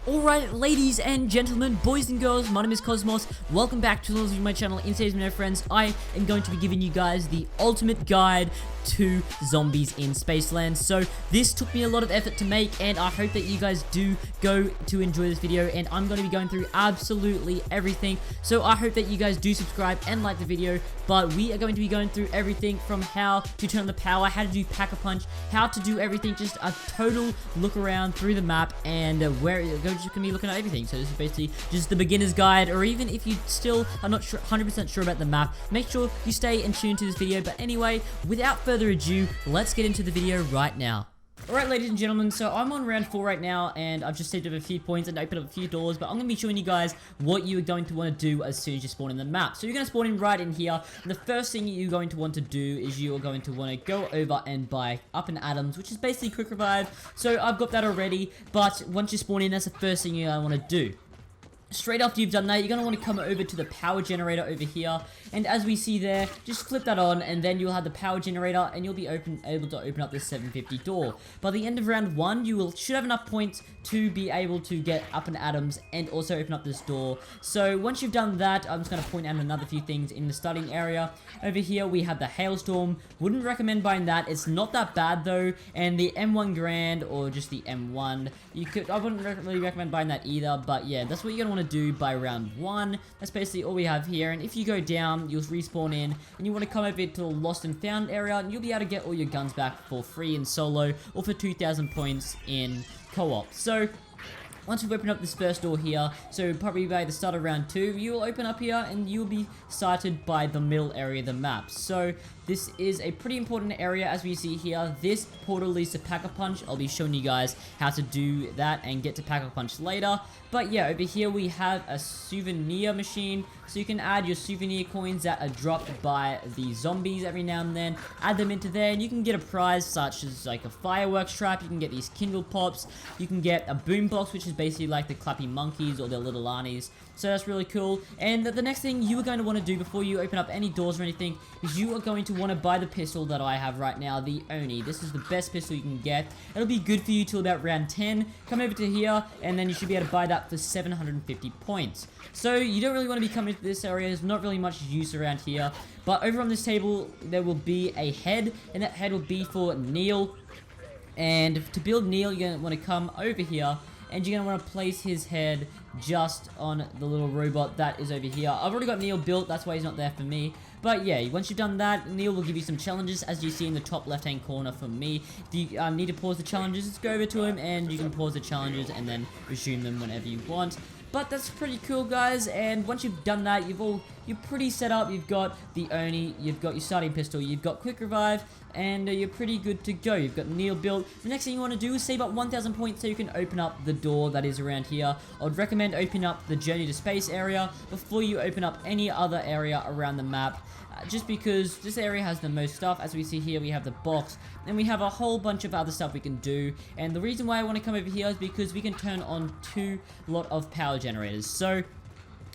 Alright, ladies and gentlemen, boys and girls, my name is Cosmos. Welcome back to my channel. In today's video, friends, I am going to be giving you guys the ultimate guide to zombies in Spaceland. So this took me a lot of effort to make, and I hope that you guys do go to enjoy this video, and I'm going to be going through absolutely everything. So I hope that you guys do subscribe and like the video, but we are going to be going through everything from how to turn on the power, how to do pack-a-punch, how to do everything, just a total look around through the map, and where it goes. You can be looking at everything. So this is basically just the beginner's guide, or even if you still are not sure, 100% sure about the map, make sure you stay and tune to this video. But anyway, without further ado, let's get into the video right now. Alright, ladies and gentlemen, so I'm on round 4 right now, and I've just saved up a few points and opened up a few doors, but I'm going to be showing you guys what you are going to want to do as soon as you spawn in the map. So you're going to spawn in right in here, and the first thing you're going to want to do is you are going to want to go over and buy up and atoms, which is basically quick revive. So I've got that already, but once you spawn in, that's the first thing you're going to want to do. Straight after you've done that, you're going to want to come over to the power generator over here, and as we see there, just flip that on, and then you'll have the power generator, and you'll be able to open up this 750 door. By the end of round 1, you should have enough points to be able to get up and atoms and also open up this door. So once you've done that, I'm just going to point out another few things in the starting area. Over here, we have the hailstorm. Wouldn't recommend buying that. It's not that bad though, and the M1 Grand or just the M1, I wouldn't really recommend buying that either. But yeah, that's what you're going to want to do by round 1. That's basically all we have here, and if you go down, you'll respawn in, and you want to come over to the lost and found area, and you'll be able to get all your guns back for free in solo or for 2,000 points in co-op. So once we've opened up this first door here, so probably by the start of round 2, you will open up here and you'll be sighted by the middle area of the map. So this is a pretty important area, as we see here. This portal leads to Pack-a-Punch. I'll be showing you guys how to do that and get to Pack-a-Punch later. But yeah, over here we have a Souvenir Machine, so you can add your souvenir coins that are dropped by the zombies every now and then. Add them into there, and you can get a prize such as like a fireworks trap. You can get these Kindle Pops. You can get a boombox, which is basically like the clappy monkeys or their little aunties. So that's really cool. And the next thing you are going to want to do before you open up any doors or anything is you are going to want to buy the pistol that I have right now, the Oni. This is the best pistol you can get. It'll be good for you till about round 10. Come over to here, and then you should be able to buy that for 750 points. So you don't really want to be coming to this area. There's not really much use around here. But over on this table, there will be a head, and that head will be for Neil. And to build Neil, you're going to want to come over here, and you're going to want to place his head just on the little robot that is over here. I've already got Neil built, that's why he's not there for me. But yeah, once you've done that, Neil will give you some challenges, as you see in the top left-hand corner for me. If you need to pause the challenges, just go over to him, and you can pause the challenges and then resume them whenever you want. But that's pretty cool, guys, and once you've done that, you're pretty set up. You've got the Oni, you've got your starting pistol, you've got quick revive, and you're pretty good to go. You've got Neil built. The next thing you want to do is save up 1,000 points so you can open up the door that is around here. I would recommend opening up the Journey to Space area before you open up any other area around the map. Just because this area has the most stuff. As we see here, we have the box, and we have a whole bunch of other stuff we can do. And the reason why I want to come over here is because we can turn on a lot of power generators. So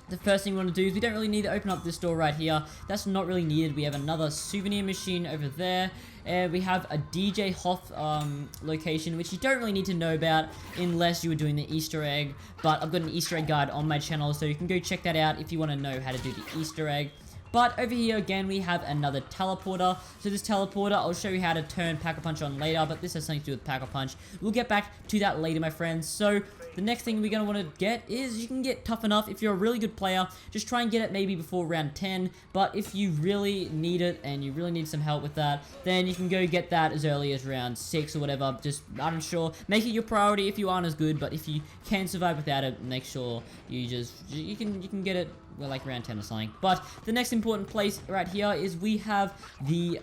the first thing we want to do is we don't really need to open up this door right here. That's not really needed. We have another Souvenir Machine over there. And we have a DJ Hoth location, which you don't really need to know about unless you were doing the Easter egg. But I've got an Easter egg guide on my channel, so you can go check that out if you want to know how to do the Easter egg. But over here again, we have another teleporter. So this teleporter, I'll show you how to turn Pack-a-Punch on later, but this has something to do with Pack-a-Punch. We'll get back to that later, my friends. So the next thing we're going to want to get is you can get Tough Enough. If you're a really good player, just try and get it maybe before round 10. But if you really need it and you really need some help with that, then you can go get that as early as round 6 or whatever. Just, I'm not sure, make it your priority if you aren't as good, but if you can survive without it, make sure you can get it like round 10 or something. But the next important place right here is we have the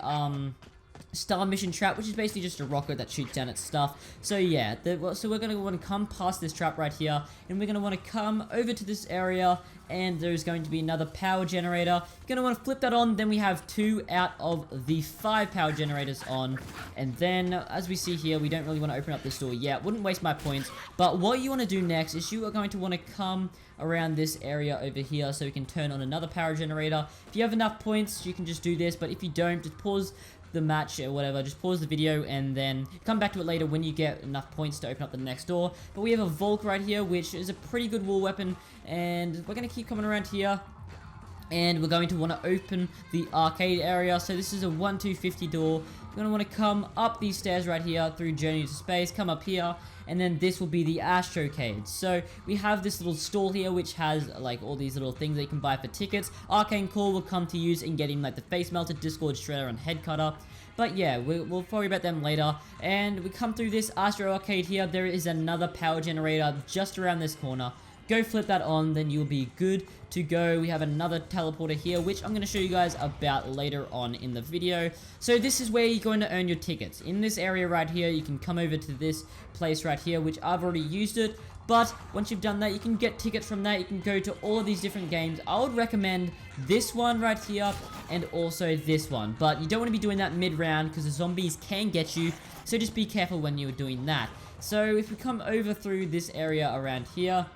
Star Mission trap, which is basically just a rocket that shoots down at stuff. So yeah, so we're going to want to come past this trap right here, and we're going to want to come over to this area, and there's going to be another power generator. You're going to want to flip that on. Then we have 2 out of the 5 power generators on, and then as we see here, we don't really want to open up this door yet. Wouldn't waste my points. But what you want to do next is you are going to want to come around this area over here so we can turn on another power generator. If you have enough points, you can just do this, but if you don't, just pause the match or whatever, just pause the video and then come back to it later when you get enough points to open up the next door. But we have a Volk right here, which is a pretty good war weapon, and we're going to keep coming around here. And we're going to want to open the arcade area. So this is a 1250 door. You're going to want to come up these stairs right here through Journey to Space, come up here, and then this will be the Astro Cage. So we have this little stall here which has like all these little things that you can buy for tickets. Arcane Core will come to use in getting like the Face Melter, Discord Shredder, and Head Cutter. But yeah, we'll worry about them later. And we come through this Astro Arcade here. There is another power generator just around this corner. Go flip that on, then you'll be good to go. We have another teleporter here, which I'm going to show you guys about later on in the video. So this is where you're going to earn your tickets. In this area right here, you can come over to this place right here, which I've already used it. But once you've done that, you can get tickets from that. You can go to all of these different games. I would recommend this one right here and also this one. But you don't want to be doing that mid-round because the zombies can get you. So just be careful when you're doing that. So if we come over through this area around here,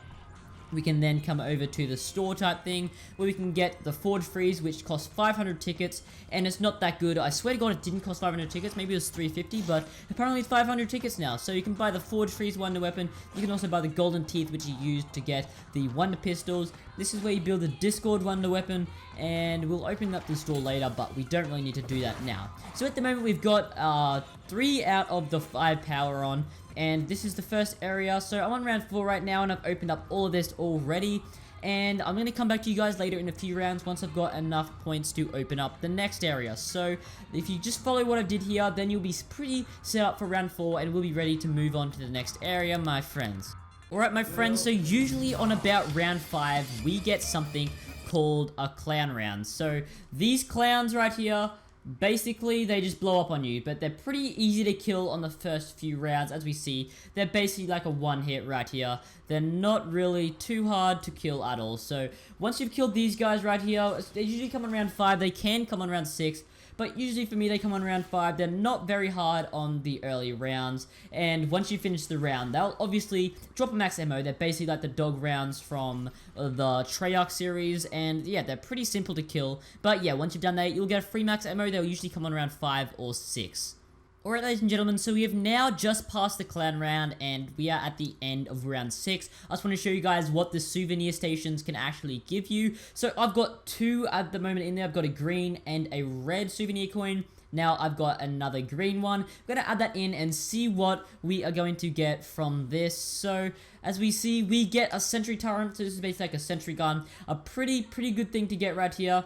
we can then come over to the store type thing where we can get the Forge Freeze, which costs 500 tickets, and it's not that good. I swear to God it didn't cost 500 tickets, maybe it was 350, but apparently it's 500 tickets now. So you can buy the Forge Freeze Wonder Weapon, you can also buy the Golden Teeth, which you use to get the Wonder Pistols. This is where you build the Discord Wonder Weapon, and we'll open up the store later, but we don't really need to do that now. So at the moment we've got 3 out of the 5 power on. And this is the first area, so I'm on round 4 right now, and I've opened up all of this already. And I'm going to come back to you guys later in a few rounds once I've got enough points to open up the next area. So if you just follow what I did here, then you'll be pretty set up for round 4, and we'll be ready to move on to the next area, my friends. Alright, my friends, so usually on about round 5, we get something called a clown round. So these clowns right here, basically, they just blow up on you, but they're pretty easy to kill on the first few rounds. As we see, they're basically like a one hit right here. They're not really too hard to kill at all. So once you've killed these guys right here, they usually come on round 5. They can come on round 6. But usually for me, they come on round 5. They're not very hard on the early rounds. And once you finish the round, they'll obviously drop a max ammo. They're basically like the dog rounds from the Treyarch series. And yeah, they're pretty simple to kill. But yeah, once you've done that, you'll get a free max ammo. They'll usually come on round 5 or 6. Alright, ladies and gentlemen, so we have now just passed the clown round, and we are at the end of round 6. I just want to show you guys what the souvenir stations can actually give you. So I've got 2 at the moment in there. I've got a green and a red souvenir coin. Now I've got another green one. I'm going to add that in and see what we are going to get from this. So as we see, we get a sentry turret. So this is basically like a sentry gun. A pretty good thing to get right here.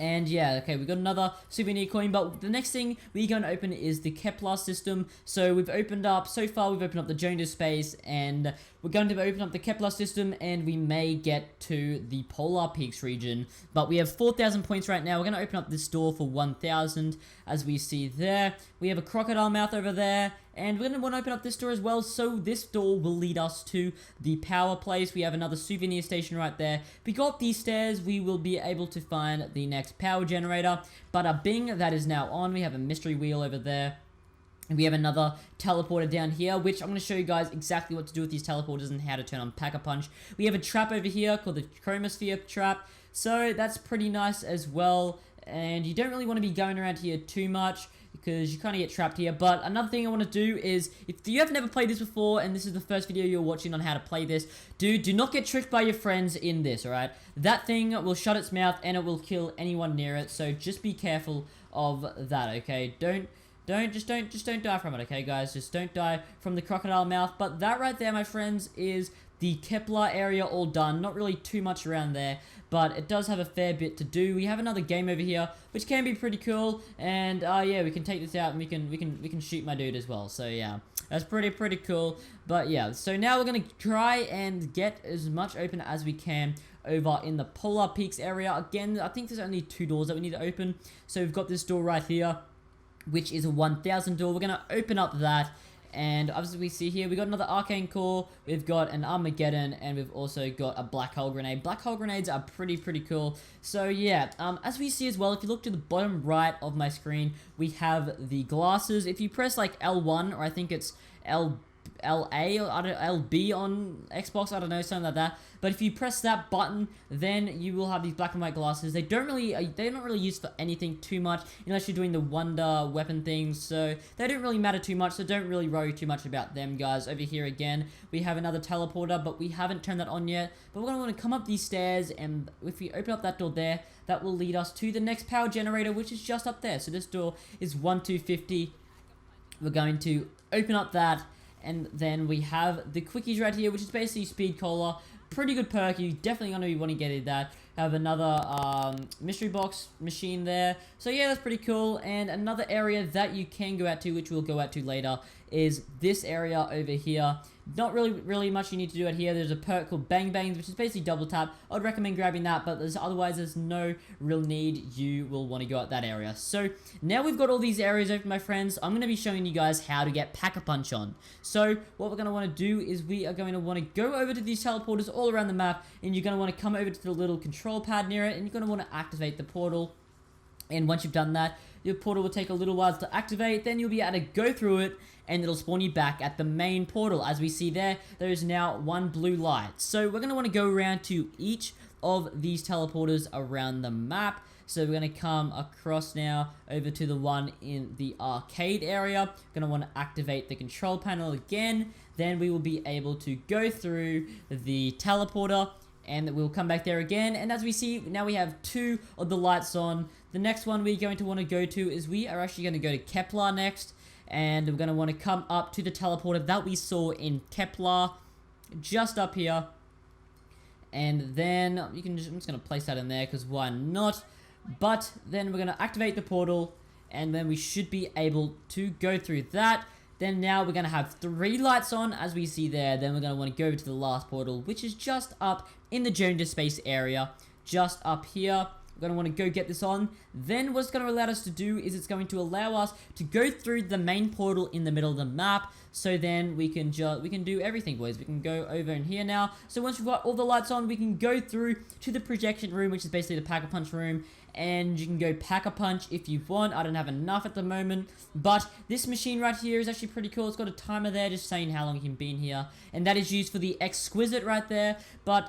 And yeah, okay, we got another souvenir coin, but the next thing we're going to open is the Kepler system. So we've opened up, so far we've opened up the Journey to Space, and we're going to open up the Kepler system, and we may get to the Polar Peaks region. But we have 4,000 points right now. We're going to open up this door for 1,000, as we see there. We have a crocodile mouth over there. And we're going to want to open up this door as well, so this door will lead us to the power place. We have another souvenir station right there. If we go up these stairs, we will be able to find the next power generator. Bada bing, that is now on. We have a mystery wheel over there. And we have another teleporter down here, which I'm going to show you guys exactly what to do with these teleporters and how to turn on Pack-a-Punch. We have a trap over here called the Chromosphere trap, so that's pretty nice as well. And you don't really want to be going around here too much, because you kind of get trapped here. But another thing I want to do is, if you have never played this before, and this is the first video you're watching on how to play this, do not get tricked by your friends in this, alright? That thing will shut its mouth, and it will kill anyone near it, so just be careful of that, okay? Don't die from it, okay, guys? Just don't die from the crocodile mouth. But that right there, my friends, is the Kepler area all done. Not really too much around there, but it does have a fair bit to do. We have another game over here, which can be pretty cool. And yeah, we can take this out, and we can shoot my dude as well. So yeah, that's pretty cool. But yeah, so now we're gonna try and get as much open as we can over in the Polar Peaks area. Again, I think there's only 2 doors that we need to open. So we've got this door right here, which is a 1,000 door. We're gonna open up that. And obviously we see here, we got another Arcane Core, we've got an Armageddon, and we've also got a Black Hole Grenade. Black Hole Grenades are pretty cool. So yeah, as we see as well, if you look to the bottom right of my screen, we have the glasses. If you press like L1, or I think it's LB LA or LB on Xbox, I don't know, something like that. But if you press that button, then you will have these black and white glasses. They're not really used for anything too much unless you're doing the wonder weapon things. So they don't really matter too much. So don't really worry too much about them, guys. Over here again, we have another teleporter, but we haven't turned that on yet. But we're gonna want to come up these stairs, and if we open up that door there, that will lead us to the next power generator, which is just up there. So this door is 1250. We're going to open up that, and then we have the quickies right here, which is basically speed cola. Pretty good perk. You definitely going to be wanting to get that. Have another mystery box machine there. So yeah, that's pretty cool. And another area that you can go out to, which we'll go out to later, is this area over here. Not really much you need to do out here. There's a perk called Bang Bangs, which is basically double tap. I'd recommend grabbing that, but otherwise there's no real need. You will want to go out that area. So now we've got all these areas open, my friends. I'm going to be showing you guys how to get Pack-a-Punch on. So what we're going to want to do is we are going to want to go over to these teleporters all around the map, and you're going to want to come over to the little control pad near it, and you're going to want to activate the portal. And once you've done that, your portal will take a little while to activate. Then you'll be able to go through it, and it'll spawn you back at the main portal. As we see there is now one blue light. So we're going to want to go around to each of these teleporters around the map. So we're going to come across now over to the one in the arcade area. We're going to want to activate the control panel again. Then we will be able to go through the teleporter, and we'll come back there again. And as we see, now we have 2 of the lights on. The next one we're going to want to go to is we are actually going to go to Kepler next. And we're going to want to come up to the teleporter that we saw in Kepler, just up here. And then I'm just going to place that in there, because why not? But then we're going to activate the portal, and then we should be able to go through that. Then now we're going to have 3 lights on, as we see there. Then we're going to want to go over to the last portal, which is just up in the Journey to Space area, just up here. We're going to want to go get this on. Then what it's going to allow us to do is it's going to allow us to go through the main portal in the middle of the map. So then we can do everything, boys. We can go over in here now. So once we've got all the lights on, we can go through to the projection room, which is basically the Pack-a-Punch room. And you can go Pack-a-Punch if you want. I don't have enough at the moment. But this machine right here is actually pretty cool. It's got a timer there just saying how long you can be in here. And that is used for the Exquisite right there. But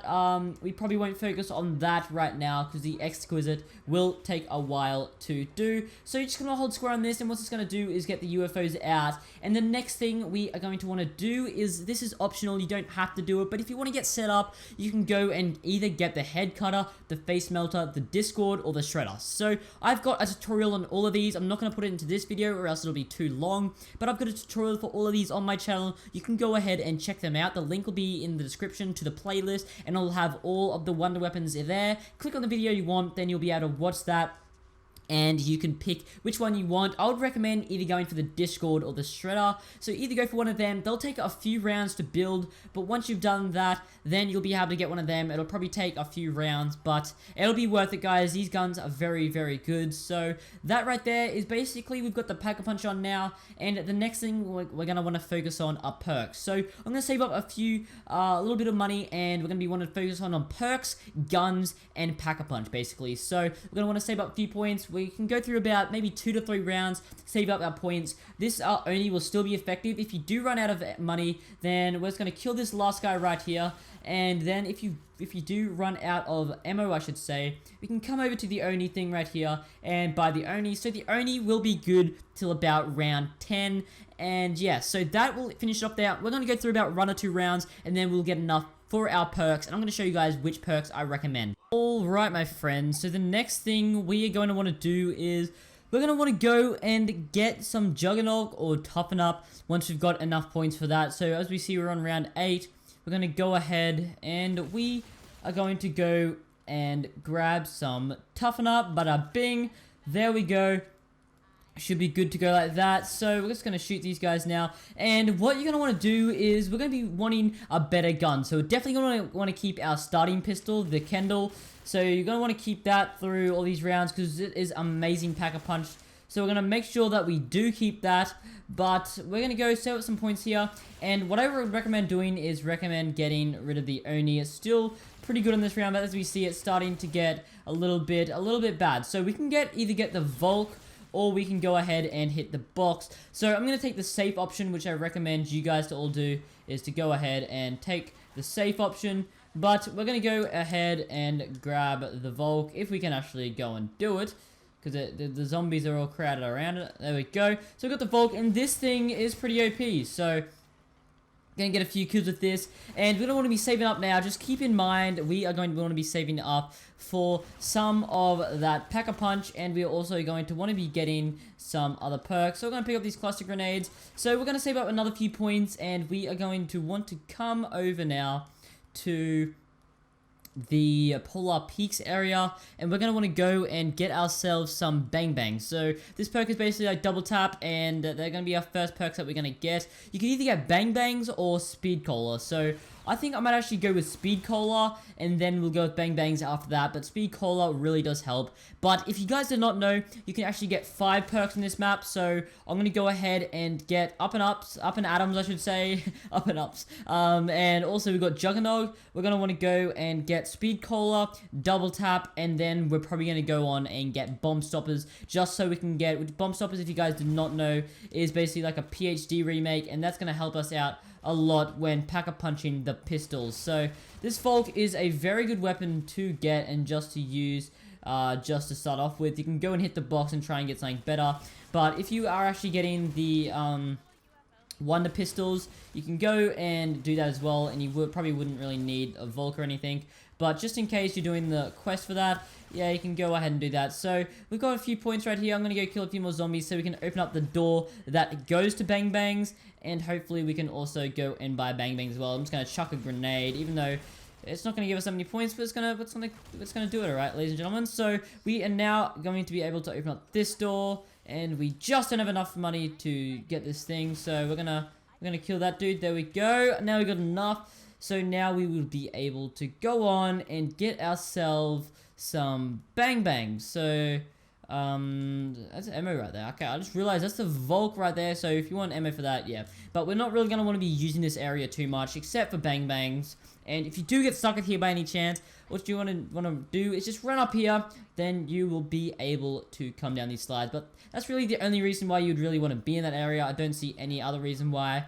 we probably won't focus on that right now, because the Exquisite will take a while to do. So you're just going to hold square on this. And what it's going to do is get the UFOs out. And the next thing we are going to want to do is, this is optional. You don't have to do it. But if you want to get set up, you can go and either get the head cutter, the face melter, the Discord, or the shredder. So I've got a tutorial on all of these. I'm not going to put it into this video or else it'll be too long, but I've got a tutorial for all of these on my channel. You can go ahead and check them out. The link will be in the description to the playlist, and I'll have all of the wonder weapons there. Click on the video you want, then you'll be able to watch that, and you can pick which one you want. I would recommend either going for the Discord or the Shredder. So either go for one of them. They'll take a few rounds to build, but once you've done that, then you'll be able to get one of them. It'll probably take a few rounds, but it'll be worth it, guys. These guns are very, very good. So that right there is basically, we've got the Pack-a-Punch on now, and the next thing we're going to want to focus on are perks. So I'm going to save up a little bit of money, and we're going to be wanting to focus on perks, guns, and Pack-a-Punch, basically. So we're going to want to save up a few points. We can go through about maybe 2 to 3 rounds, save up our points. This Oni will still be effective. If you do run out of money, then we're just going to kill this last guy right here. And then if you do run out of ammo, I should say, we can come over to the Oni thing right here and buy the Oni. So the Oni will be good till about round 10. And yeah, so that will finish it up there. We're going to go through about 1 or 2 rounds, and then we'll get enough for our perks, and I'm going to show you guys which perks I recommend. Alright, my friends, so the next thing we are going to want to do is we're going to want to go and get some Juggernaut or Toughen Up once we've got enough points for that. So as we see, we're on round 8. We're going to go ahead and we are going to go and grab some Toughen Up. Bada bing, there we go. Should be good to go like that. So we're just going to shoot these guys now. And what you're going to want to do is we're going to be wanting a better gun. So we're definitely going to want to keep our starting pistol, the Kendall. So you're going to want to keep that through all these rounds because it is amazing Pack-a-Punch. So we're going to make sure that we do keep that. But we're going to go save up some points here. And what I would recommend doing is recommend getting rid of the Oni. It's still pretty good in this round, but as we see, it's starting to get a little bit bad. So we can either get the Volk or we can go ahead and hit the box. So I'm going to take the safe option, which I recommend you guys to all do, is to go ahead and take the safe option. But we're going to go ahead and grab the Volk, if we can actually go and do it, because the zombies are all crowded around it. There we go. So we got the Volk, and this thing is pretty OP, so gonna get a few kills with this, and we don't want to be saving up now. Just keep in mind, we are going to want to be saving up for some of that Pack-a-Punch, and we are also going to want to be getting some other perks. So we're going to pick up these cluster grenades. So we're going to save up another few points, and we are going to want to come over now to the Polar Peaks area, and we're going to want to go and get ourselves some Bang Bangs. So this perk is basically like double tap, and they're going to be our first perks that we're going to get. You can either get Bang Bangs or Speed Cola. So I think I might actually go with Speed Cola, and then we'll go with Bang Bangs after that, but Speed Cola really does help. But if you guys did not know, you can actually get 5 perks in this map, so I'm going to go ahead and get Up and Atoms, I should say, Up and Ups. And also we've got Juggernaut. We're going to want to go and get Speed Cola, Double Tap, and then we're probably going to go on and get Bomb Stoppers, just so we can get, which Bomb Stoppers, if you guys did not know, is basically like a PhD remake, and that's going to help us out a lot when Pack-a-Punching the pistols. So this Volk is a very good weapon to get and just to use, just to start off with. You can go and hit the box and try and get something better, but if you are actually getting the Wonder Pistols, you can go and do that as well, and you probably wouldn't really need a Volk or anything, but just in case you're doing the quest for that, yeah, you can go ahead and do that. So we've got a few points right here. I'm going to go kill a few more zombies so we can open up the door that goes to Bang Bangs, and hopefully we can also go and buy Bang Bangs as well. I'm just going to chuck a grenade, even though it's not going to give us that many points, but it's going to do it, alright, ladies and gentlemen. So we are now going to be able to open up this door, and we just don't have enough money to get this thing, so we're gonna kill that dude. There we go. Now we got enough, so now we will be able to go on and get ourselves some Bang Bangs. So that's ammo right there. Okay, I just realized that's the Volk right there, so if you want ammo for that, yeah. But we're not really going to want to be using this area too much, except for Bang Bangs. And if you do get stuck in here by any chance, what you want to do is just run up here, then you will be able to come down these slides. But that's really the only reason why you'd really want to be in that area. I don't see any other reason why.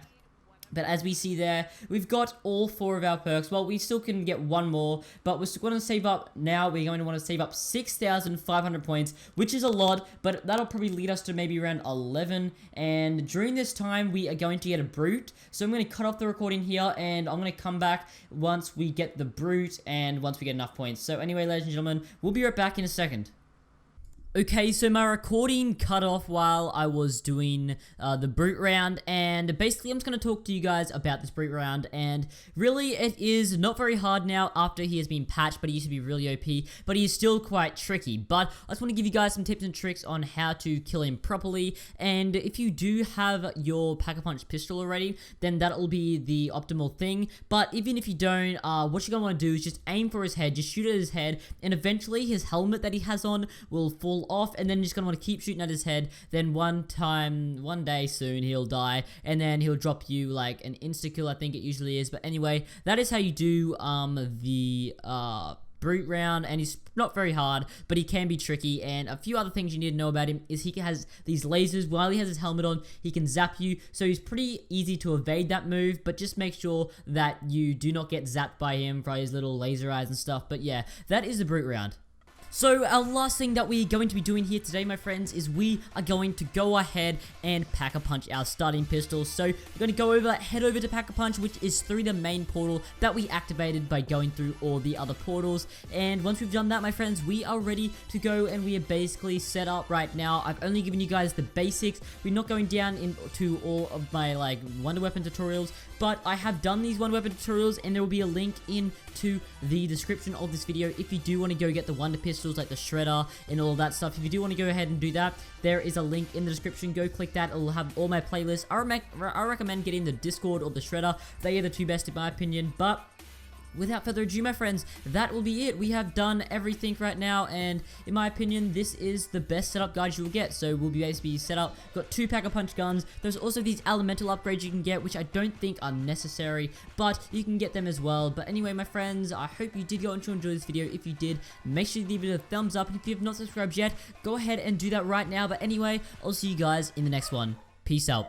But as we see there, we've got all 4 of our perks. Well, we still can get one more, but we're going to save up now. We're going to want to save up 6,500 points, which is a lot, but that'll probably lead us to maybe around 11. And during this time, we are going to get a Brute. So I'm going to cut off the recording here, and I'm going to come back once we get the Brute and once we get enough points. So anyway, ladies and gentlemen, we'll be right back in a second. Okay, so my recording cut off while I was doing the Brute round, and basically I'm just going to talk to you guys about this Brute round, and really it is not very hard now after he has been patched, but he used to be really OP, but he is still quite tricky. But I just want to give you guys some tips and tricks on how to kill him properly, and if you do have your Pack-a-Punch pistol already, then that'll be the optimal thing. But even if you don't, what you're going to want to do is just aim for his head, just shoot at his head, and eventually his helmet that he has on will fall off, and then you're just gonna want to keep shooting at his head. Then one day soon he'll die, and then he'll drop you like an insta kill, I think it usually is. But anyway, that is how you do the Brute round, and he's not very hard, but he can be tricky. And a few other things you need to know about him is he has these lasers. While he has his helmet on, he can zap you, so he's pretty easy to evade that move, but just make sure that you do not get zapped by him for his little laser eyes and stuff. But yeah, that is the Brute round. So our last thing that we're going to be doing here today, my friends, is we are going to go ahead and Pack-a-Punch our starting pistols. So we're going to head over to Pack-a-Punch, which is through the main portal that we activated by going through all the other portals. And once we've done that, my friends, we are ready to go, and we are basically set up right now. I've only given you guys the basics. We're not going down into all of my like wonder weapon tutorials, but I have done these wonder weapon tutorials, and there will be a link into the description of this video if you do want to go get the wonder pistols like the shredder and all that stuff. If you do want to go ahead and do that, there is a link in the description. Go click that. It'll have all my playlists. I recommend getting the Discord or the shredder. They are the two best in my opinion. But without further ado, my friends, that will be it. We have done everything right now, and in my opinion, this is the best setup guide you will get. So we'll be basically set up, got 2 Pack-a-Punch guns. There's also these elemental upgrades you can get, which I don't think are necessary, but you can get them as well. But anyway, my friends, I hope you did go on to enjoy this video. If you did, make sure you leave it a thumbs up, and if you have not subscribed yet, go ahead and do that right now. But anyway, I'll see you guys in the next one. Peace out.